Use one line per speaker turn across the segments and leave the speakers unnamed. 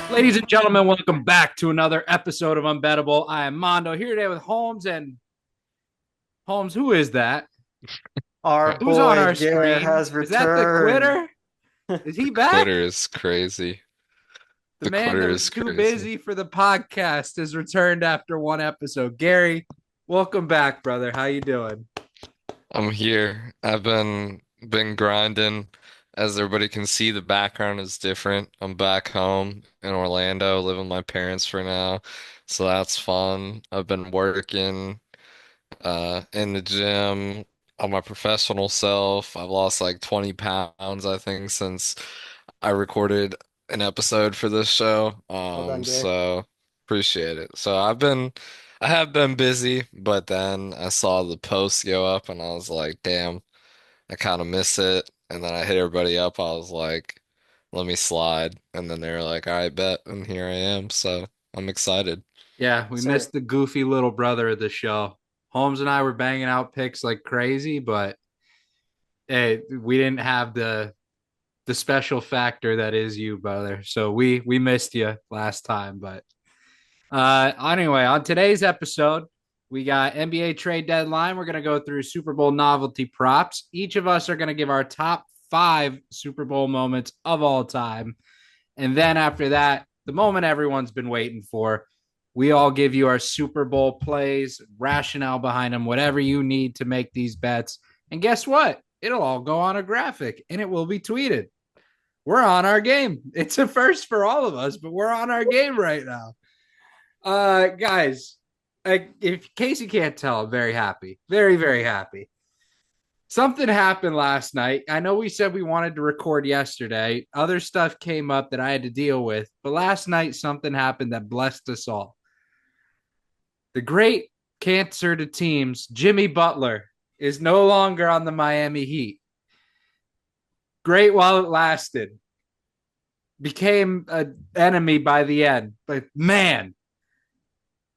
Ladies and gentlemen, welcome back to another episode of Unbettable. I am Mondo here today with Holmes. And Holmes, who is that?
Our
Who's on
boy
our
Garrett
screen?
has
Is that the
returned.
quitter? Is
The
he back?
quitter is crazy.
The
The
man that
quitter
was
is
too
crazy.
busy for the podcast has returned after one episode. Gary, welcome back, brother. How you doing?
I'm here. I've been grinding. As everybody can see, the background is different. I'm back home in Orlando, living with my parents for now. So that's fun. I've been working in the gym on my professional self. I've lost like 20 pounds, I think, since I recorded an episode for this show.
Well done, Gary.
So appreciate it. I have been busy, but then I saw the post go up and I was like, damn, I kind of miss it. And then I hit everybody up. I was like, let me slide. And then they were like, all right, bet. And here I am. So I'm excited.
Yeah, we
So
missed the goofy little brother of the show. Holmes and I were banging out picks like crazy, but hey, we didn't have the special factor that is you, brother. So we missed you last time, but anyway, on today's episode, we got NBA trade deadline. We're gonna go through Super Bowl novelty props. Each of us are gonna give our top five Super Bowl moments of all time, and then after that, the moment everyone's been waiting for. We all give you our Super Bowl plays, rationale behind them, whatever you need to make these bets. And guess what? It'll all go on a graphic and it will be tweeted. We're on our game. It's a first for all of us, but we're on our game right now. Guys, in case you can't tell, I'm very happy. Very, very happy. Something happened last night. I know we said we wanted to record yesterday. Other stuff came up that I had to deal with, but last night something happened that blessed us all. The great cancer to teams, Jimmy Butler, is no longer on the Miami Heat. Great while it lasted. Became an enemy by the end. But man,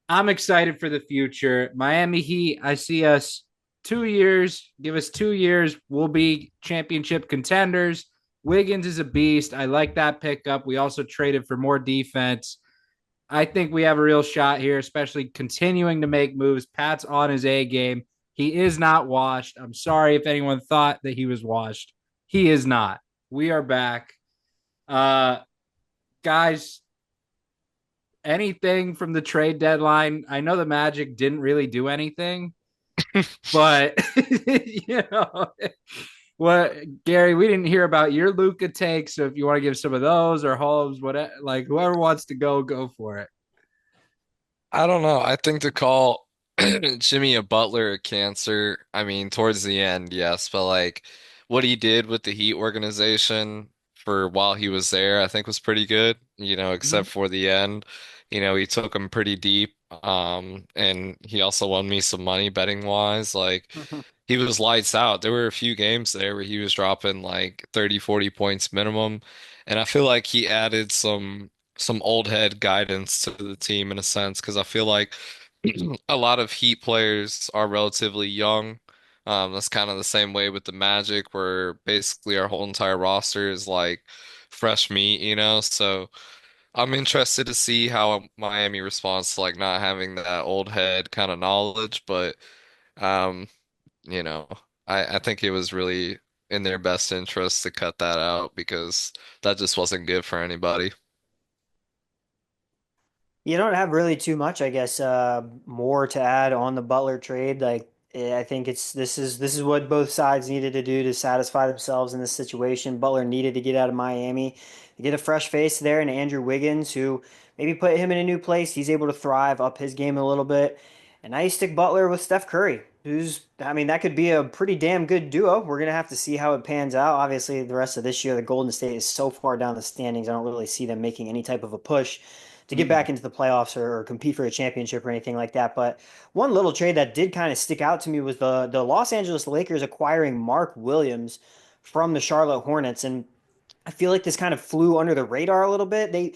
I'm excited for the future. Miami Heat, I see us 2 years. Give us 2 years. We'll be championship contenders. Wiggins is a beast. I like that pickup. We also traded for more defense. I think we have a real shot here, especially continuing to make moves. Pat's on his A game. He is not washed. I'm sorry if anyone thought that he was washed. He is not. We are back. Uh, guys, anything from the trade deadline? I know the Magic didn't really do anything, but you know what, Gary, we didn't hear about your Luca takes. So if you want to give some of those or Holmes, whatever, like whoever wants to go for it.
I don't know. I think to call Jimmy a Butler a cancer, I mean, towards the end, yes, but like what he did with the Heat organization for while he was there, I think was pretty good,
Mm-hmm.
except for the end. He took him pretty deep. And he also won me some money betting wise. Like he was lights out. There were a few games there where he was dropping like 30, 40 points minimum. And I feel like he added some old head guidance to the team in a sense, because I feel like a lot of Heat players are relatively young. That's kind of the same way with the Magic, where basically our whole entire roster is like fresh meat. So I'm interested to see how Miami responds to like not having that old head kind of knowledge, but um, you know, I think it was really in their best interest to cut that out because that just wasn't good for anybody.
You don't have really too much, I guess, more to add on the Butler trade. I think this is what both sides needed to do to satisfy themselves in this situation. Butler needed to get out of Miami, to get a fresh face there, and Andrew Wiggins, who maybe put him in a new place. He's able to thrive, up his game a little bit. And now you stick Butler with Steph Curry, I mean, that could be a pretty damn good duo. We're gonna have to see how it pans out. Obviously, the rest of this year, the Golden State is so far down the standings. I don't really see them making any type of a push to get back into the playoffs or compete for a championship or anything like that. But one little trade that did kind of stick out to me was the Los Angeles Lakers acquiring Mark Williams from the Charlotte Hornets. And I feel like this kind of flew under the radar a little bit. They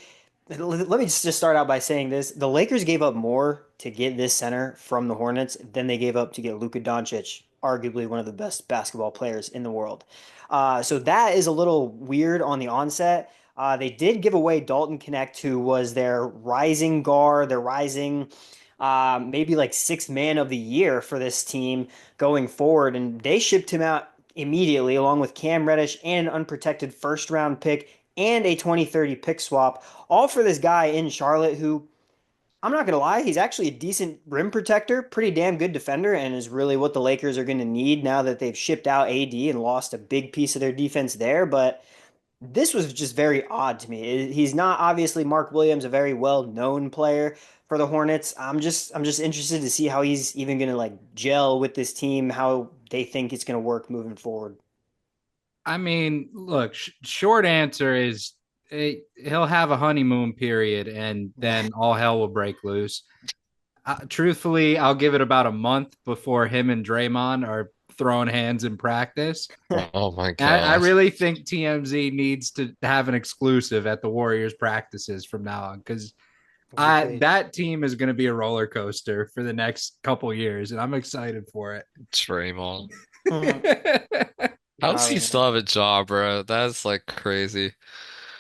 Let me just start out by saying this. The Lakers gave up more to get this center from the Hornets than they gave up to get Luka Doncic, arguably one of the best basketball players in the world. So that is a little weird on the onset. They did give away Dalton Connect, who was their rising guard, their rising maybe like sixth man of the year for this team going forward. And they shipped him out immediately, along with Cam Reddish and an unprotected first round pick and a 2030 pick swap, all for this guy in Charlotte who I'm not gonna lie, he's actually a decent rim protector, pretty damn good defender, and is really what the Lakers are gonna need now that they've shipped out AD and lost a big piece of their defense there. But this was just very odd to me. He's not obviously Mark Williams, a very well-known player for the Hornets. I'm just interested to see how he's even gonna like gel with this team, how they think it's gonna work moving forward.
I mean, look, short answer is he'll have a honeymoon period and then all hell will break loose. Truthfully, I'll give it about a month before him and Draymond are throwing hands in practice.
Oh my
I
gosh.
really think TMZ needs to have an exclusive at the Warriors practices from now on because I
Agreed.
that team is going to be a roller coaster for the next couple years, and I'm excited for
Draymond.
it.
How does he
Oh,
still have a job, bro? That's like crazy.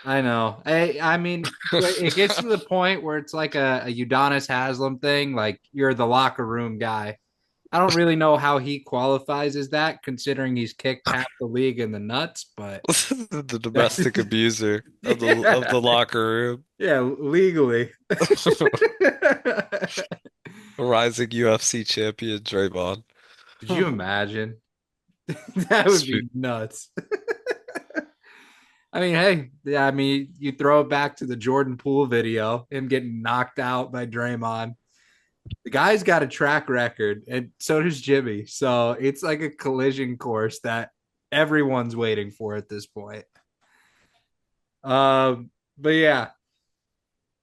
I know. I mean, it gets to the point where it's like a Udonis Haslam thing. Like you're the locker room guy. I don't really know how he qualifies as that, considering he's kicked half the league in the nuts. But
The domestic abuser of
yeah,
the locker room.
yeah, legally.
Rising UFC champion Draymond.
Could you imagine? That would be nuts. I mean, hey, yeah, I mean, you throw it back to the Jordan Poole video, him getting knocked out by Draymond. The guy's got a track record, and so does Jimmy. So it's like a collision course that everyone's waiting for at this point. But yeah,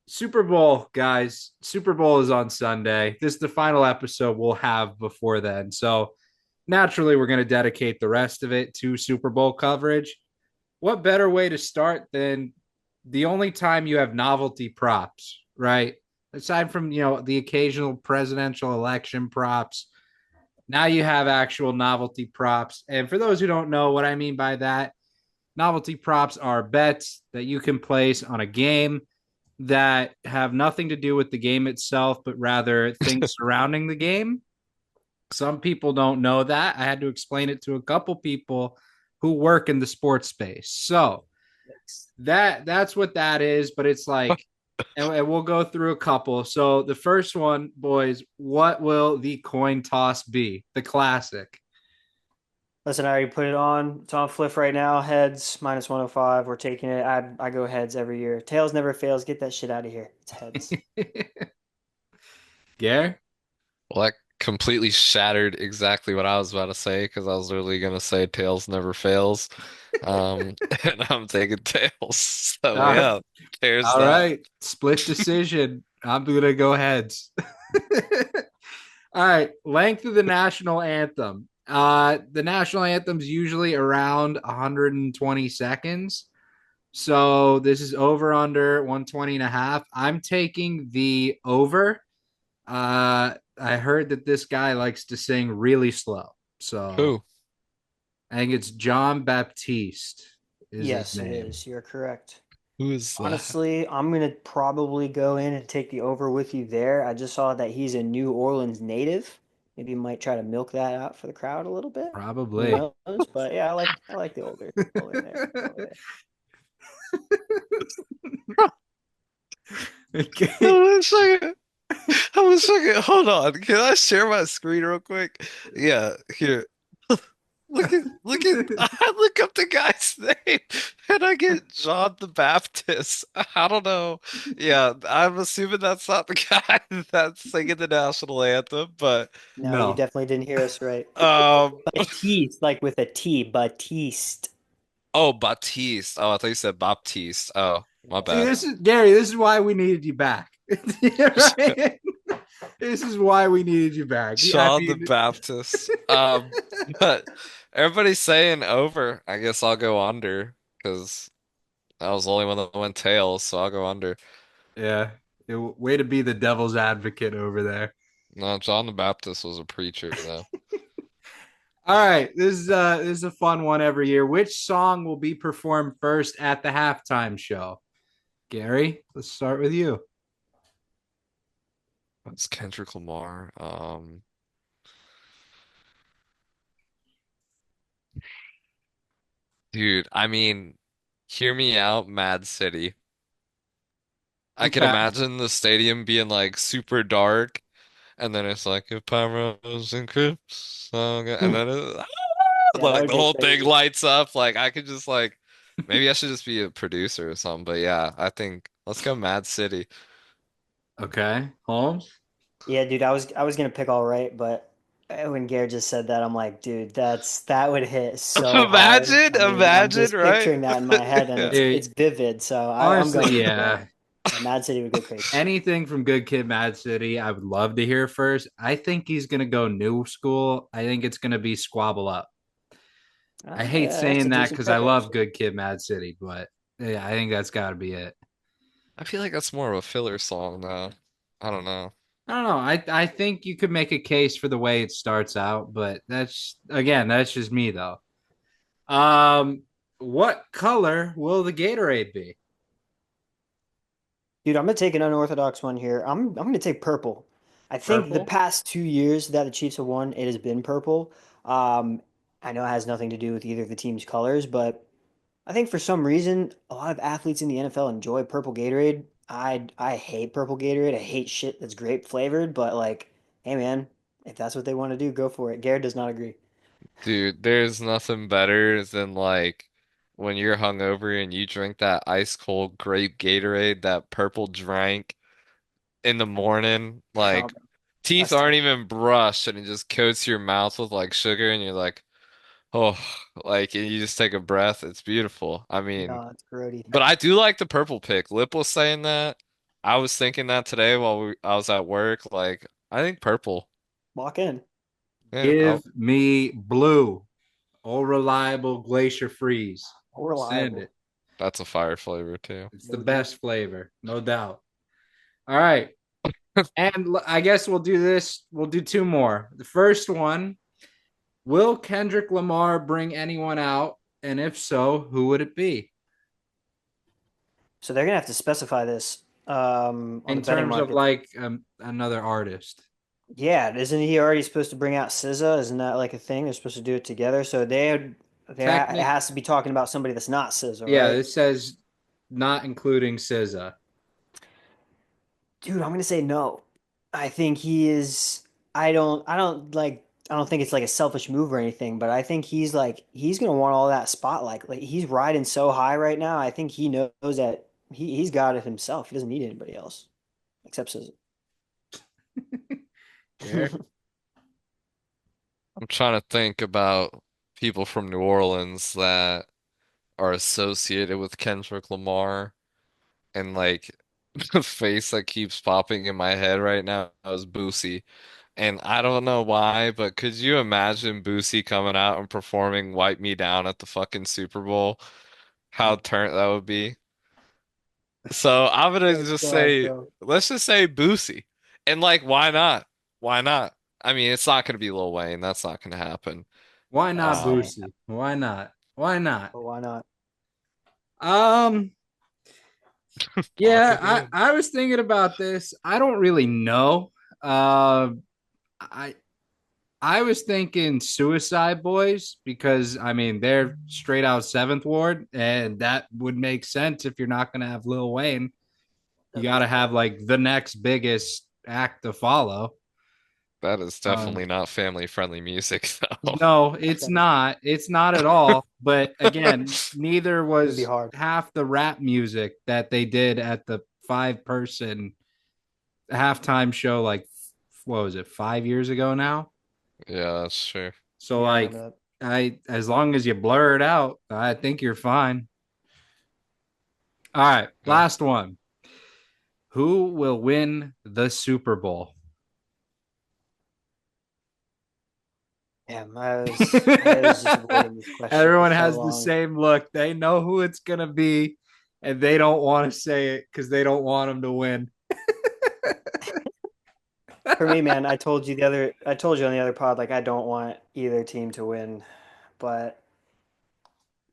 Super Bowl, guys. Super Bowl is on Sunday. This is the final episode we'll have before then. So naturally, we're going to dedicate the rest of it to Super Bowl coverage. What better way to start than the only time you have novelty props, right? Aside from, the occasional presidential election props, now you have actual novelty props. And for those who don't know what I mean by that, novelty props are bets that you can place on a game that have nothing to do with the game itself, but rather things surrounding the game. Some people don't know that. I had to explain it to a couple people who work in the sports space. So that's what that is, but it's like and we'll go through a couple. So the first one, boys, what will the coin toss be? The classic.
listen, I already put it on. It's on Fliff right now. Heads minus 105. We're taking it. I go heads every year. Tails never fails. Get that shit out of here. It's heads.
Gare?
Well, that completely shattered exactly what I was about to say because I was literally gonna say tails never fails. And I'm taking tails. So
Uh,
yeah, there's
all
that.
right. Split decision. I'm gonna go heads. All right. Length of the national anthem. The national anthem's usually around 120 seconds. So this is over under 120 and a half. I'm taking the over. I heard that this guy likes to sing really slow. So
Who?
I think it's John Baptiste is his
Yes, it
name.
is. You're correct.
Who is that?
Honestly, I'm gonna probably go in and take the over with you there. I just saw that he's a New Orleans native. Maybe you might try to milk that out for the crowd a little bit. Who
Probably.
knows? But yeah, I like the older there. Over there.
Okay.
Oh, one second. One second. Hold on. Can I share my screen real quick? Yeah, here. I look up the guy's name and I get John the Baptist. I don't know. Yeah, I'm assuming that's not the guy that's singing the national anthem, but
No, you
No.
definitely didn't hear us right.
um
Batiste, like with a T, Batiste.
oh, Baptiste. Oh, I thought you said Baptiste. Oh, my
See,
bad.
this is Gary. This is why we needed you back. Right? This is why we needed you back. I
John the
mean,
Baptist. But everybody's saying over. I guess I'll go under because I was the only one that went tails, so I'll go under.
yeah. Way to be the devil's advocate over there.
No, John the Baptist was a preacher though.
All right, this is a fun one every year. Which song will be performed first at the halftime show? Gary, let's start with you.
It's Kendrick Lamar. Dude, I mean, hear me out, Mad City. I can
Okay.
imagine the stadium being like super dark, and then it's like if Pyros and Crips, and then
Yeah, that
like
would
the
go
whole thing
crazy.
lights up. Like I could just like maybe I should just be a producer or something. But yeah, I think let's go Mad City.
Okay. Holmes?
Yeah, dude, I was gonna pick all right, but when Garrett just said that, I'm like, dude, that would hit so hard.
Imagine,
I mean, I'm
imagine,
just
right?
picturing that in my head, and
Yeah.
it's
Dude,
vivid. So I'm
honestly,
going with that.
yeah.
Yeah, Mad City would go crazy.
Anything from Good Kid Mad City, I would love to hear first. I think he's going to go new school. I think it's going to be Squabble Up. I hate
Yeah, that's
saying
a
that
decent
because I
pick,
love
actually.
Good Kid Mad City, but yeah, I think that's got to be it.
I feel like that's more of a filler song now. I don't know.
I don't know. I think you could make a case for the way it starts out, but that's again, that's just me though. Um, what color will the Gatorade be?
Dude, I'm gonna take an unorthodox one here. I'm gonna take purple. I think the
Purple.
past 2 years that the Chiefs have won, it has been purple. Um, I know it has nothing to do with either of the team's colors, but I think for some reason a lot of athletes in the NFL enjoy purple Gatorade. I hate purple Gatorade. I hate shit that's grape flavored, but like, hey man, if that's what they want to do, go for it. Garrett does not agree.
Dude, there's nothing better than like when you're hungover and you drink that ice cold grape Gatorade, that purple drink in the morning.
Oh,
Like teeth
that's
aren't
terrible.
even brushed and it just coats your mouth with like sugar and you're like, oh, like and you just take a breath. It's beautiful. I mean,
No, it's grody.
but I do like the purple pick. Lip was saying that. I was thinking that today while I was at work. Like, I think purple.
Walk in.
Yeah,
Give me blue. All reliable glacier freeze.
All
Send
reliable.
it.
that's a fire flavor too.
It's the
No doubt.
best flavor, no doubt. All right. And I guess we'll do this. We'll do two more. The first one, will Kendrick Lamar bring anyone out? And if so, who would it be?
So they're gonna have to specify this on
In
the betting
terms of
market.
like another artist.
Yeah, isn't he already supposed to bring out SZA? Isn't that like a thing? They're supposed to do it together. So it
Technic,
has to be talking about somebody that's not SZA,
yeah,
right?
this says not including SZA.
Dude, I'm gonna say no. I think he is. I don't think it's like a selfish move or anything, but I think he's gonna want all that spotlight. Like he's riding so high right now. I think he knows that he's got it himself. He doesn't need anybody else except SZA.
Here.
I'm trying to think about people from New Orleans that are associated with Kendrick Lamar, and like the face that keeps popping in my head right now is Boosie. And I don't know why, but could you imagine Boosie coming out and performing "Wipe Me Down" at the fucking Super Bowl? How turnt that would be. So I'm gonna
Oh
just
God,
say,
bro.
let's just say Boosie. And like, why not? Why not? I mean, it's not gonna be Lil Wayne. That's not gonna happen.
Why not
Same.
Boosie? Why not? Why not?
But why not?
Um,
Lock
yeah,
it in.
I was thinking about this. I don't really know. Uh, I I was thinking Suicide Boys because I mean they're straight out Seventh Ward, and that would make sense if you're not going to have Lil Wayne. You
That
got
makes
to
a lot
have
of
like the next biggest act to follow.
That is
Um,
definitely not family friendly music, though.
no,
sense.
it's not. It's not at all. But again, neither
It would be
was
hard.
half the rap music that they did at the 5 person halftime show. Like, what was it, 5 years ago now?
Yeah, that's true.
So
Yeah, I
like,
remember that.
as long as you blur it out, I think you're fine. All right,
Yeah.
last one. Who will win the Super Bowl?
Damn, I was just avoiding this question for
Everyone
so
has the
long.
same look. They know who it's gonna be, and they don't want to say it because they don't want them to win.
For me, man, I told you on the other pod, like I don't want either team to win, but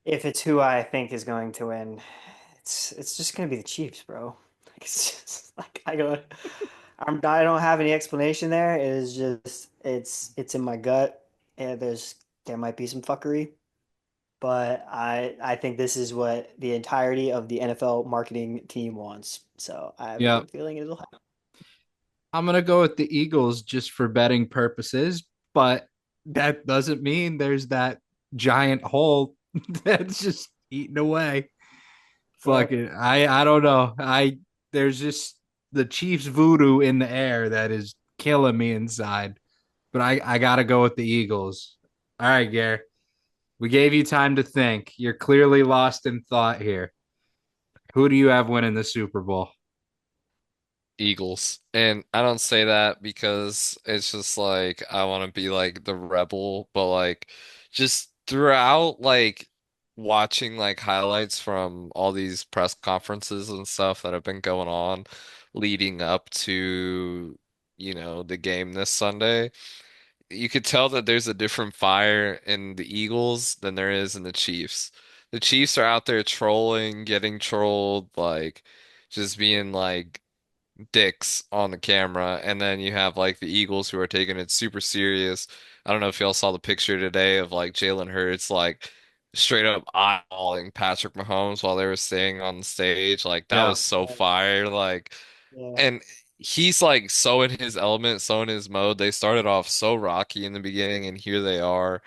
if it's who I think is going to win, it's just gonna be the Chiefs, bro. Like it's just like I don't have any explanation there. It is just it's in my gut, and there might be some fuckery, but I think this is what the entirety of the NFL marketing team wants. So I have a
Yeah,
good feeling it'll happen.
I'm gonna go with the Eagles just for betting purposes, but that doesn't mean there's that giant hole that's just eating away. Fuck
Yep.
it. I don't know. There's just the Chiefs voodoo in the air that is killing me inside. But I gotta go with the Eagles. All right, Gare. We gave you time to think. You're clearly lost in thought here. Who do you have winning the Super Bowl?
Eagles. And I don't say that because it's just like I want to be like the rebel, but like just throughout like watching like highlights from all these press conferences and stuff that have been going on leading up to, the game this Sunday, you could tell that there's a different fire in the Eagles than there is in the Chiefs. The Chiefs are out there trolling, getting trolled, like just being like dicks on the camera, and then you have like the Eagles who are taking it super serious. I don't know if y'all saw the picture today of like Jalen Hurts like straight up eyeballing Patrick Mahomes while they were staying on the stage. Like that
Yeah.
was so fire. Like,
Yeah.
and he's like so in his element, so in his mode. They started off so rocky in the beginning, and here they are.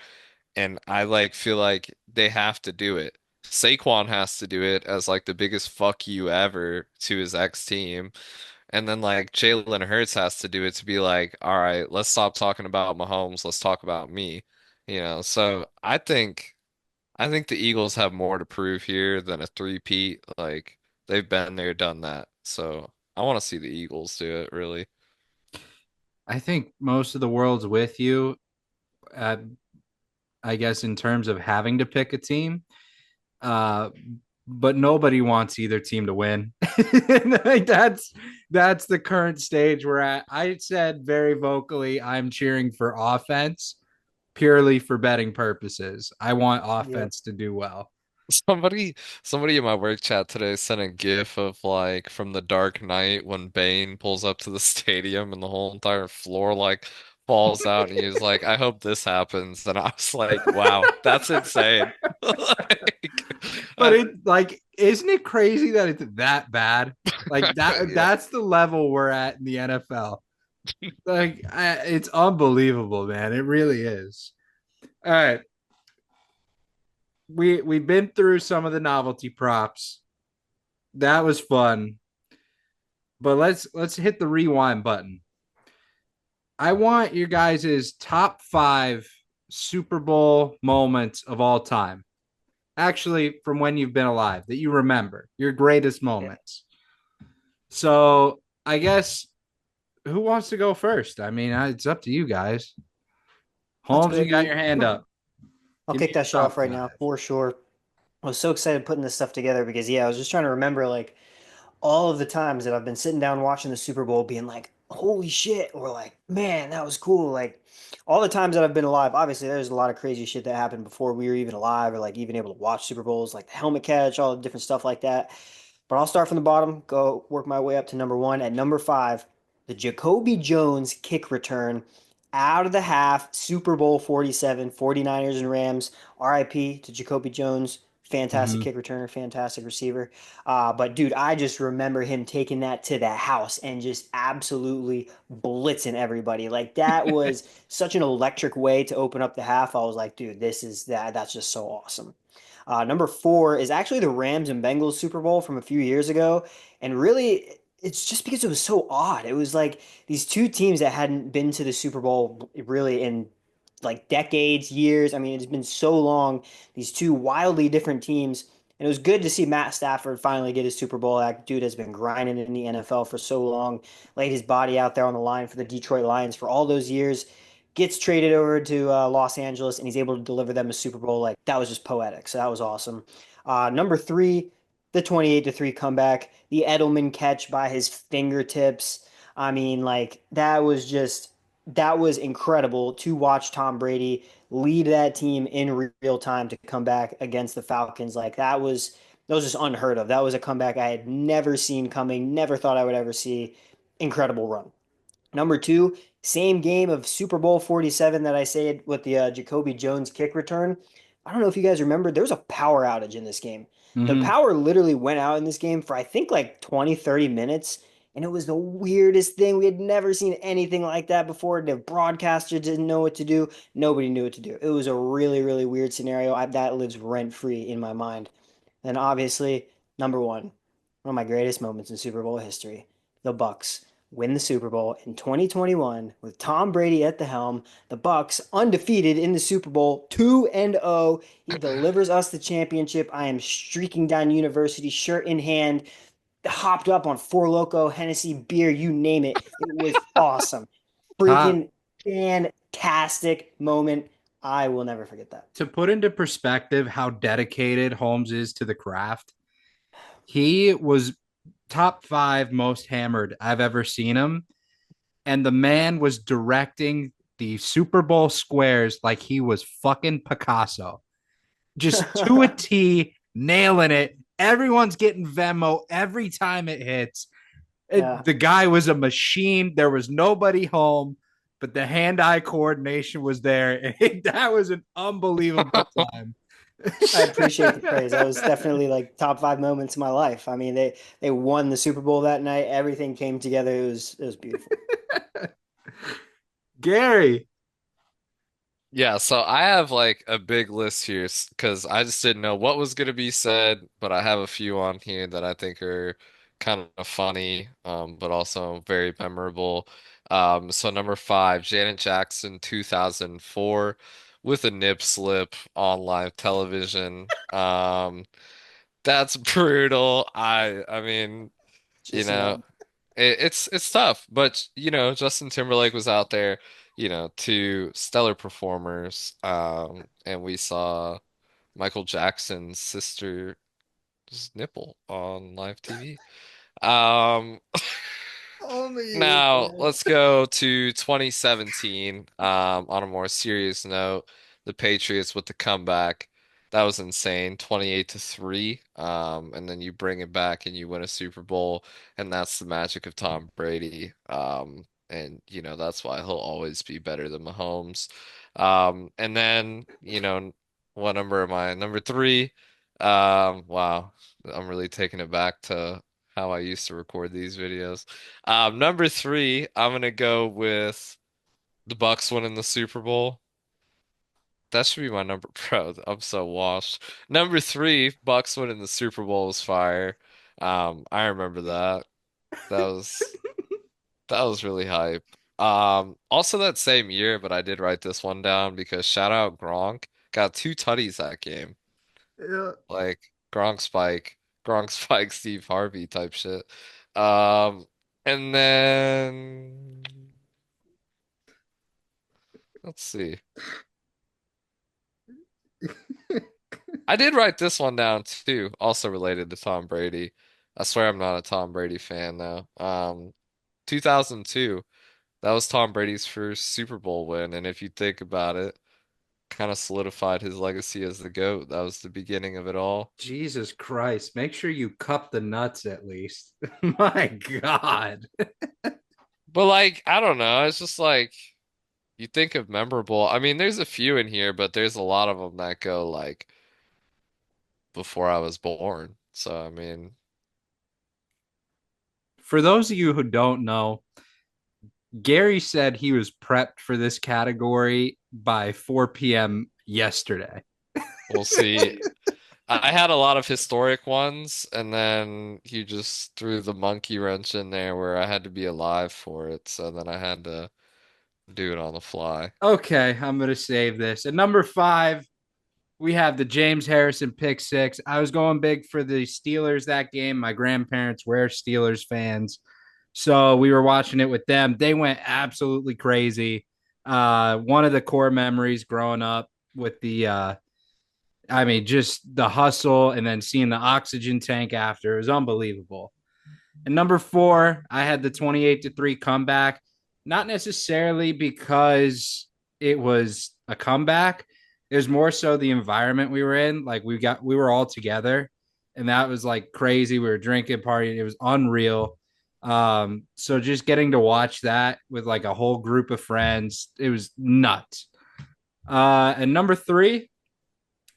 And I like feel like they have to do it. Saquon has to do it as like the biggest fuck you ever to his ex team. And then like Jalen Hurts has to do it to be like, all right, let's stop talking about Mahomes, let's talk about me. So I think the Eagles have more to prove here than a three-peat. Like they've been there, done that. So I want to see the Eagles do it, really.
I think most of the world's with you. Uh, I guess in terms of having to pick a team, uh, but nobody wants either team to win. Like that's the current stage we're at. I said very vocally, I'm cheering for offense purely for betting purposes. I want
Yep.
offense to do well.
Somebody, somebody in my work chat today sent a GIF of like from the Dark Knight when Bane pulls up to the stadium and the whole entire floor like falls out, and he was like, "I hope this happens." And I was like, "Wow, that's insane!" Like,
But
I,
it like isn't it crazy that it's that bad? Like
yeah.
that's the level we're at in the NFL. Like it's unbelievable, man. It really is. All right. We've been through some of the novelty props. That was fun. But let's hit the rewind button. I want your guys' top 5 Super Bowl moments of all time. Actually, from when you've been alive that you remember, your greatest
Yeah.
moments. So, I guess who wants to go first? I mean, it's up to you guys.
That's
Holmes, you
good,
got your
dude.
hand up.
I'll
Give me
kick that shit
your
off
top
right now
5.
for sure. I was so excited putting this stuff together because yeah, I was just trying to remember like all of the times that I've been sitting down watching the Super Bowl being like, holy shit, or like, man, that was cool. Like all the times that I've been alive, obviously there's a lot of crazy shit that happened before we were even alive or like even able to watch Super Bowls, like the helmet catch, all the different stuff like that. But I'll start from the bottom, go work my way up to number one. At number five, the Jacoby Jones kick return out of the half, Super Bowl 47, 49ers and Rams. RIP to Jacoby Jones. Fantastic
Mm-hmm.
kick returner, fantastic receiver. But dude, I just remember him taking that to the house and just absolutely blitzing everybody. Like that was such an electric way to open up the half. I was like, dude, this is that. That's just so awesome. Number four is actually the Rams and Bengals Super Bowl from a few years ago. And really, it's just because it was so odd. It was like these two teams that hadn't been to the Super Bowl really in like decades, years. I mean, it's been so long. These two wildly different teams. And it was good to see Matt Stafford finally get his Super Bowl. That dude has been grinding in the NFL for so long, laid his body out there on the line for the Detroit Lions for all those years, gets traded over to Los Angeles, and he's able to deliver them a Super Bowl. Like that was just poetic. So that was awesome. Number three, the 28-3 comeback, the Edelman catch by his fingertips. I mean, like that was incredible to watch Tom Brady lead that team in real time to come back against the Falcons. Like that was just unheard of. That was a comeback I had never seen coming, never thought I would ever see. Incredible run. Number two, same game of Super Bowl 47 that I said with the Jacoby Jones kick return. I don't know if you guys remember, there was a power outage in this game. The
Mm-hmm.
power literally went out in this game for I think like 20, 30 minutes. And it was the weirdest thing. We had never seen anything like that before. The broadcaster didn't know what to do. Nobody knew what to do. It was a really, really weird scenario. That lives rent free in my mind. And obviously, number one of my greatest moments in Super Bowl history, the Bucks win the Super Bowl in 2021 with Tom Brady at the helm. The Bucks undefeated in the Super Bowl, 2-0. He delivers us the championship. I am streaking down University, shirt in hand, hopped up on Four Loco, Hennessy beer, you name it. It was awesome.
Top
Freaking fantastic moment. I will never forget that.
To put into perspective how dedicated Holmes is to the craft, he was top five most hammered I've ever seen him. And the man was directing the Super Bowl squares like he was fucking Picasso, just to a T, nailing it. Everyone's getting Venmo every time it hits.
Yeah.
The guy was a machine. There was nobody home, but the hand-eye coordination was there. That was an unbelievable time.
I appreciate the praise. That was definitely like top five moments of my life. I mean, they won the Super Bowl that night. Everything came together. It was beautiful.
Gary.
Yeah, so I have like a big list here because I just didn't know what was going to be said, but I have a few on here that I think are kind of funny, but also very memorable. So number five, Janet Jackson, 2004, with a nip slip on live television. That's brutal. I mean, you
Just
know.
young.
It's tough, but Justin Timberlake was out there, two stellar performers. And we saw Michael Jackson's sister's nipple on live TV. Um,
Only you can
Now,
know.
let's go to 2017. On a more serious note, the Patriots with the comeback. That was insane. 28-3. And then you bring it back and you win a Super Bowl, and that's the magic of Tom Brady. And that's why he'll always be better than Mahomes. And then, what number am I? Number three. Wow. I'm really taking it back to how I used to record these videos. Number three, I'm gonna go with the Bucks winning the Super Bowl. That should be my number, bro. I'm so washed. Number three, Bucks winning the Super Bowl was fire. I remember that. That was that was really hype. Also that same year, but I did write this one down because shout out Gronk got two tutties that game.
Yeah.
Like Gronk Spike, Steve Harvey type shit. Um, and then let's see. I did write this one down too, also related to Tom Brady. I swear I'm not a Tom Brady fan though. 2002, that was Tom Brady's first Super Bowl win, and if you think about it, kind of solidified his legacy as the GOAT. That was the beginning of it all.
Jesus Christ. Make sure you cup the nuts at least. My God.
But like, I don't know, it's just like you think of memorable. I mean, there's a few in here, but there's a lot of them that go like before I was born. So, I mean,
For those of you who don't know, Gary said he was prepped for this category by 4 p.m. yesterday.
we'll see. I had a lot of historic ones, and then he just threw the monkey wrench in there where I had to be alive for it. So then I had to do it on the fly.
Okay, I'm going to save this. At number five, we have the James Harrison pick six. I was going big for the Steelers that game. My grandparents were Steelers fans. So we were watching it with them. They went absolutely crazy. One of the core memories growing up with just the hustle and then seeing the oxygen tank after, it was unbelievable. And number four, I had the 28-3 comeback. Not necessarily because it was a comeback. It was more so the environment we were in. Like we were all together, and that was like crazy. We were drinking, partying. It was unreal. So just getting to watch that with like a whole group of friends, it was nuts. And number three,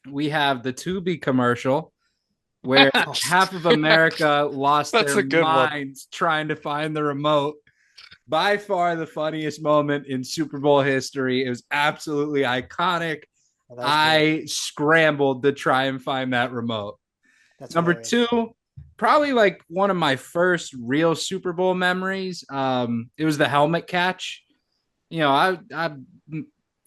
we have the Tubi commercial where
Oh,
half of America lost
That's
their
a good one.
minds trying to find the remote. By far the funniest moment in Super Bowl history. It was absolutely iconic.
that was great.
I scrambled to try and find that remote.
That's
Number
hilarious.
two, probably like one of my first real Super Bowl memories. It was the helmet catch. You know,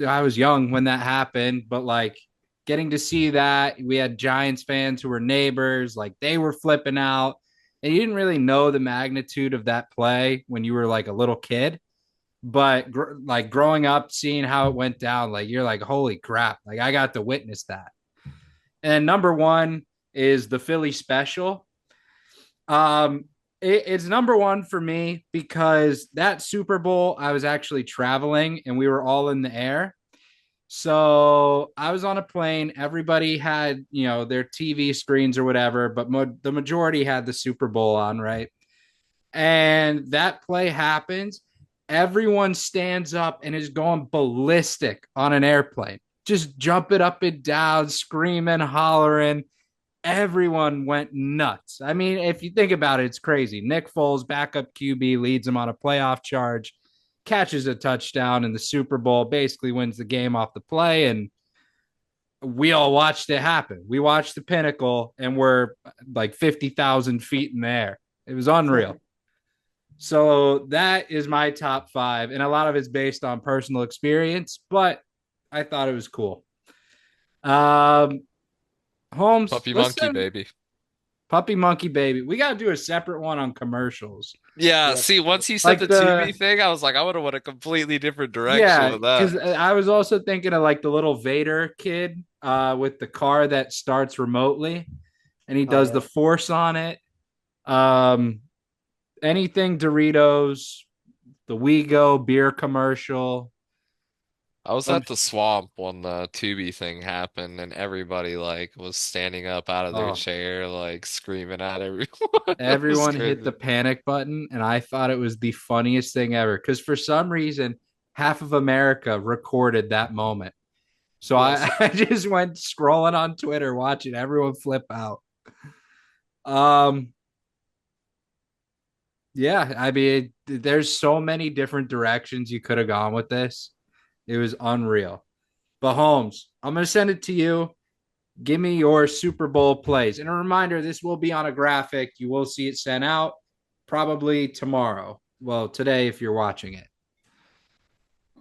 I was young when that happened, but like getting to see that, we had Giants fans who were neighbors, like they were flipping out. And you didn't really know the magnitude of that play when you were like a little kid, but like growing up, seeing how it went down, like you're like, holy crap! Like I got to witness that. And number one is the Philly special. Um, it's number one for me because that Super Bowl, I was actually traveling and we were all in the air. So I was on a plane. Everybody had, their TV screens or whatever, but the majority had the Super Bowl on, right? And that play happens. Everyone stands up and is going ballistic on an airplane, just jumping up and down, screaming, hollering. Everyone went nuts. I mean, if you think about it, it's crazy. Nick Foles, backup QB, leads them on a playoff charge, catches a touchdown in the Super Bowl, basically wins the game off the play. And we all watched it happen. We watched the pinnacle and we're like 50,000 feet in the air. It was unreal. So that is my top five. And a lot of it's based on personal experience, but I thought it was cool. Um, Holmes,
Puppy
let's
monkey,
send
baby.
Puppy Monkey Baby. We got to do a separate one on commercials.
Yeah,
Yeah,
see, once he said
Like
the Tubi
the,
thing, I was like, I would have went a completely different direction
yeah,
with that.
because I was also thinking of like the little Vader kid with the car that starts remotely and he
oh
does the
yeah.
force on it. Um, anything Doritos, the WeGo beer commercial.
I was
Um,
at the swamp when the Tubi thing happened, and everybody like was standing up out of their
oh,
chair, like screaming at everyone. It was
everyone hit the
crazy.
panic button, and I thought it was the funniest thing ever because for some reason, half of America recorded that moment. So I,
Yes.
I just went scrolling on Twitter, watching everyone flip out. Um, yeah, I mean, there's so many different directions you could have gone with this. It was unreal. But Holmes, I'm gonna send it to you. Give me your Super Bowl plays. And a reminder, this will be on a graphic. You will see it sent out probably tomorrow. Well, today if you're watching it.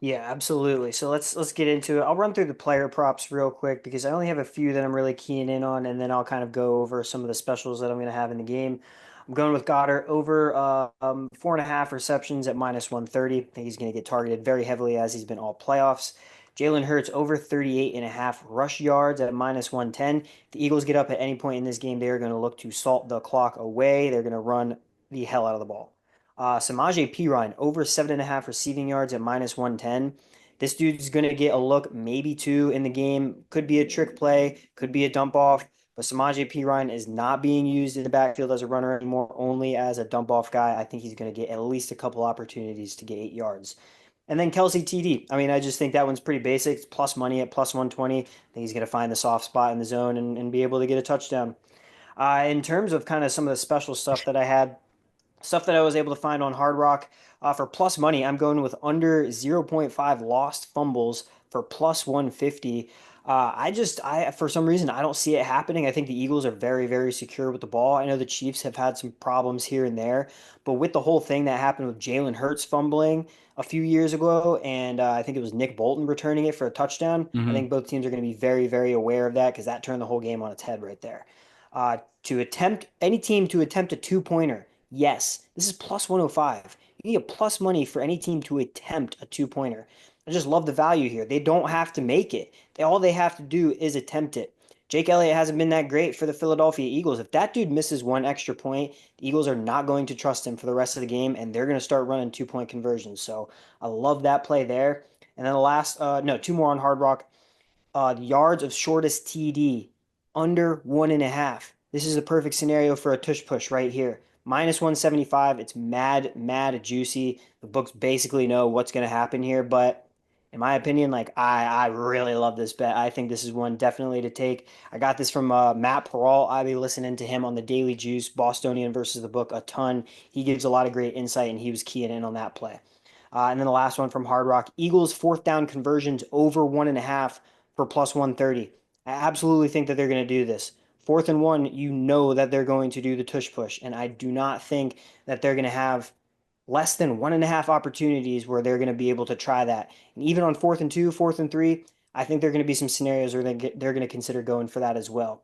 Yeah, absolutely. So let's get into it. I'll run through the player props real quick because I only have a few that I'm really keying in on, and then I'll kind of go over some of the specials that I'm going to have in the game. I'm going with Goddard over 4.5 receptions at -130. I think he's going to get targeted very heavily as he's been all playoffs. Jalen Hurts over 38.5 rush yards at -110. If the Eagles get up at any point in this game, they are going to look to salt the clock away. They're going to run the hell out of the ball. Samaje Perine over 7.5 receiving yards at -110. This dude's going to get a look, maybe two in the game. Could be a trick play, could be a dump off. But Samaje Perine is not being used in the backfield as a runner anymore, only as a dump off guy. I think he's going to get at least a couple opportunities to get 8 yards. And then Kelsey TD. I mean, I just think that one's pretty basic. It's plus money at +120. I think he's going to find the soft spot in the zone and be able to get a touchdown. In terms of kind of some of the special stuff that I had, stuff that I was able to find on Hard Rock. For plus money, I'm going with under zero point 0.5 lost fumbles for plus 150. For some reason, I don't see it happening. I think the Eagles are very, very secure with the ball. I know the Chiefs have had some problems here and there, but with the whole thing that happened with Jalen Hurts fumbling a few years ago, and I think it was Nick Bolton returning it for a touchdown, I
Mm-hmm.
think both teams are going to be very, very aware of that because that turned the whole game on its head right there. To attempt any team to attempt a two-pointer, yes, this is plus 105. You get plus money for any team to attempt a two-pointer. I just love the value here. They don't have to make it. All they have to do is attempt it. Jake Elliott hasn't been that great for the Philadelphia Eagles. If that dude misses one extra point, the Eagles are not going to trust him for the rest of the game, and they're going to start running 2 point conversions. So I love that play there. And then the last, no, two more on Hard Rock. Yards of shortest TD under 1.5. This is the perfect scenario for a tush push right here. Minus 175. It's mad, mad juicy. The books basically know what's going to happen here, but in my opinion, like I really love this bet. I think this is one definitely to take. I got this from Matt Peral. I be listening to him on the Daily Juice, Bostonian versus the book a ton. He gives a lot of great insight, and he was keying in on that play. And then the last one from Hard Rock, Eagles fourth down conversions over 1.5 for plus 130. I absolutely think that they're going to do this. Fourth and one, you know that they're going to do the tush push, and I do not think that they're going to have less than 1.5 opportunities where they're going to be able to try that. And even on fourth and two, fourth and three, I think there are going to be some scenarios where they're going to consider going for that as well.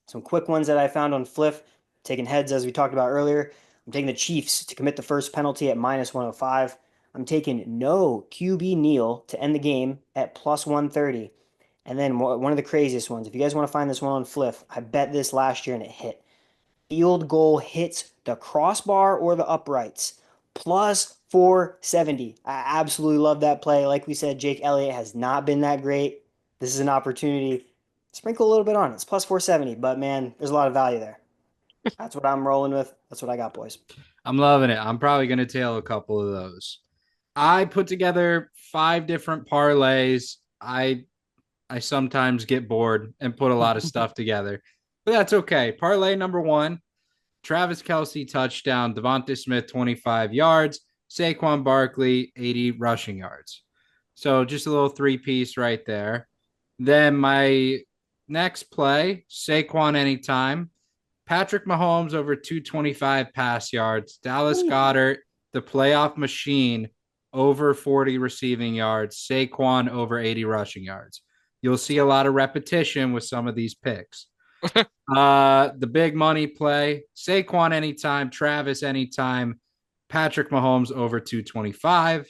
Some quick ones that I found on Fliff, taking heads as we talked about earlier. I'm taking the Chiefs to commit the first penalty at minus 105. I'm taking no QB kneel to end the game at plus 130. And then one of the craziest ones, if you guys want to find this one on Fliff, I bet this last year and it hit. Field goal hits the crossbar or the uprights. Plus 470. I absolutely love that play. Like we said, Jake Elliott has not been that great. This is an opportunity. Sprinkle a little bit on it. It's plus 470, but man, there's a lot of value there. That's what I'm rolling with. That's what I got, boys.
I'm loving it. I'm probably going to tail a couple of those. I put together 5 different parlays. I sometimes get bored and put a lot of stuff together, but that's okay. Parlay number one: Travis Kelce touchdown, Devonta Smith 25 yards, Saquon Barkley 80 rushing yards. So just a little three-piece right there. Then my next play: Saquon anytime, Patrick Mahomes over 225 pass yards, Dallas Goedert, the playoff machine, over 40 receiving yards, Saquon over 80 rushing yards. You'll see a lot of repetition with some of these picks. The big money play: Saquon anytime, Travis anytime, Patrick Mahomes over 225.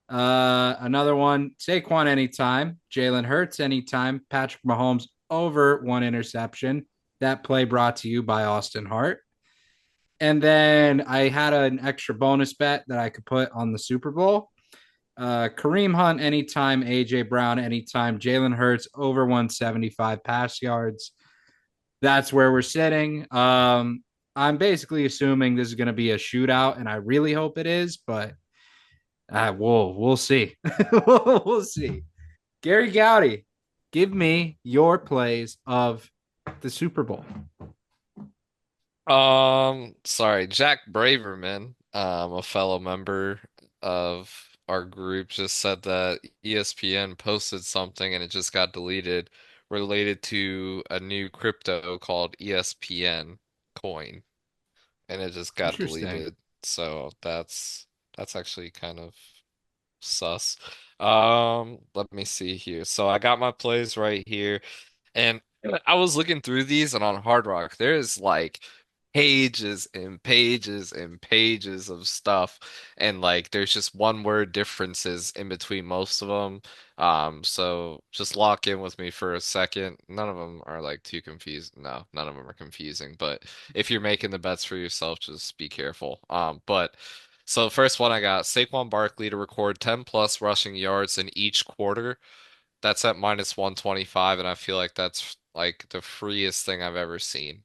Another one: Saquon anytime, Jalen Hurts anytime, Patrick Mahomes over 1 interception. That play brought to you by Austin Hart. And then I had an extra bonus bet that I could put on the Super Bowl. Kareem Hunt anytime, AJ Brown anytime, Jalen Hurts over 175 pass yards. That's where we're sitting. I'm basically assuming this is going to be a shootout, and I really hope it is, but we'll see. We'll see. Gary Gowdy, give me your plays of the Super Bowl.
Sorry, Jack Braverman, a fellow member of our group, just said that ESPN posted something and it just got deleted related to a new crypto called ESPN coin, and it just got
Interesting.
deleted. So that's actually kind of sus. Let me see here. So I got my plays right here. And I was looking through these, and on Hard Rock, there's like pages and pages and pages of stuff, and like there's just one word differences in between most of them. So just lock in with me for a second. None of them are like too confused. No, none of them are confusing. But if you're making the bets for yourself, just be careful. But so the first one I got Saquon Barkley to record 10 plus rushing yards in each quarter. That's at minus 125, and I feel like that's like the freest thing I've ever seen.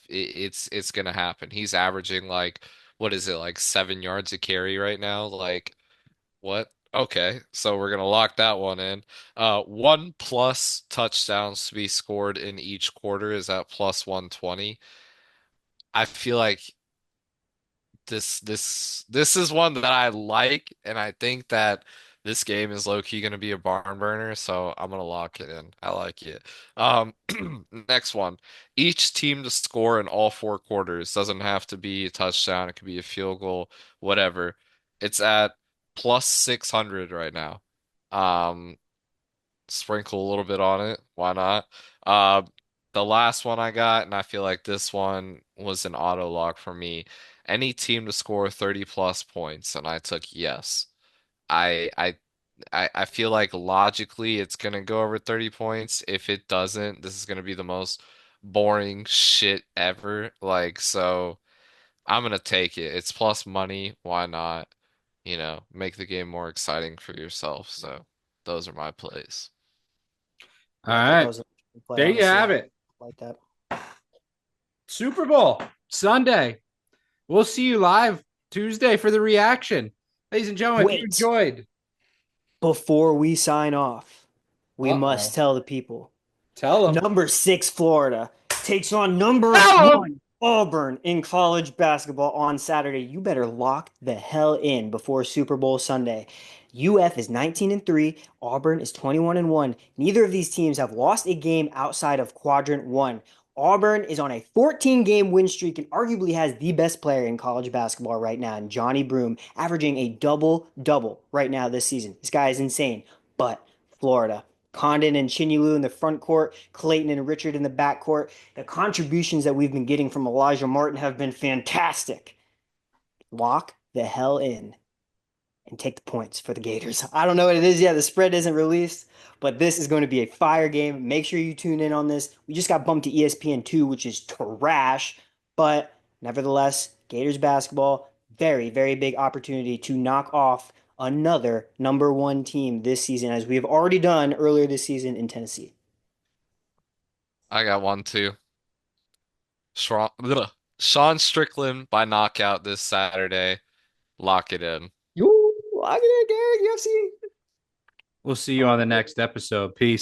It's gonna happen. He's averaging like what is it, like 7 yards a carry right now? Like what? Okay, so we're gonna lock that one in. One plus touchdowns to be scored in each quarter is at plus 120. I feel like this is one that I like, and I think that this game is low key gonna be a barn burner, so I'm gonna lock it in. I like it. Um, next one. Each team to score in all 4 quarters doesn't have to be a touchdown, it could be a field goal, whatever. It's at plus 600 right now. Um, Sprinkle a little bit on it. Why not? Uh, the last one I got, and I feel like this one was an auto lock for me. Any team to score 30 plus points, and I took yes. I I feel like logically it's gonna go over 30 points. If it doesn't, this is gonna be the most boring shit ever. Like, so I'm gonna take it. It's plus money. Why not? Make the game more exciting for yourself. So those are my plays.
All
Yeah, I thought that
right.
was a good play,
There you
honestly.
have
I
it.
like that.
Super Bowl Sunday. We'll see you live Tuesday for the reaction. Ladies and gentlemen, if you
Wait,
enjoyed,
before we sign off, we must
uh-oh,
tell the people.
tell them.
Number 6 Florida takes on number
Tell them.
1 Auburn in college basketball on Saturday. You better lock the hell in before Super Bowl Sunday. UF is 19-3, Auburn is 21-1. Neither of these teams have lost a game outside of quadrant 1. Auburn is on a 14-game win streak and arguably has the best player in college basketball right now, and Johnny Broome, averaging a double-double right now this season. This guy is insane. But Florida, Condon and Chinyelu in the front court, Clayton and Richard in the back court. The contributions that we've been getting from Elijah Martin have been fantastic. Lock the hell in and take the points for the Gators. I don't know what it is yet. The spread isn't released, but this is going to be a fire game. Make sure you tune in on this. We just got bumped to ESPN2, which is trash, but nevertheless, Gators basketball, very, very big opportunity to knock off another number 1 team this season, as we have already done earlier this season in Tennessee.
I got one too. Sean Strickland by knockout this Saturday. Lock it in.
You, lock it in, Garrett, UFC.
We'll see you on the next episode. Peace.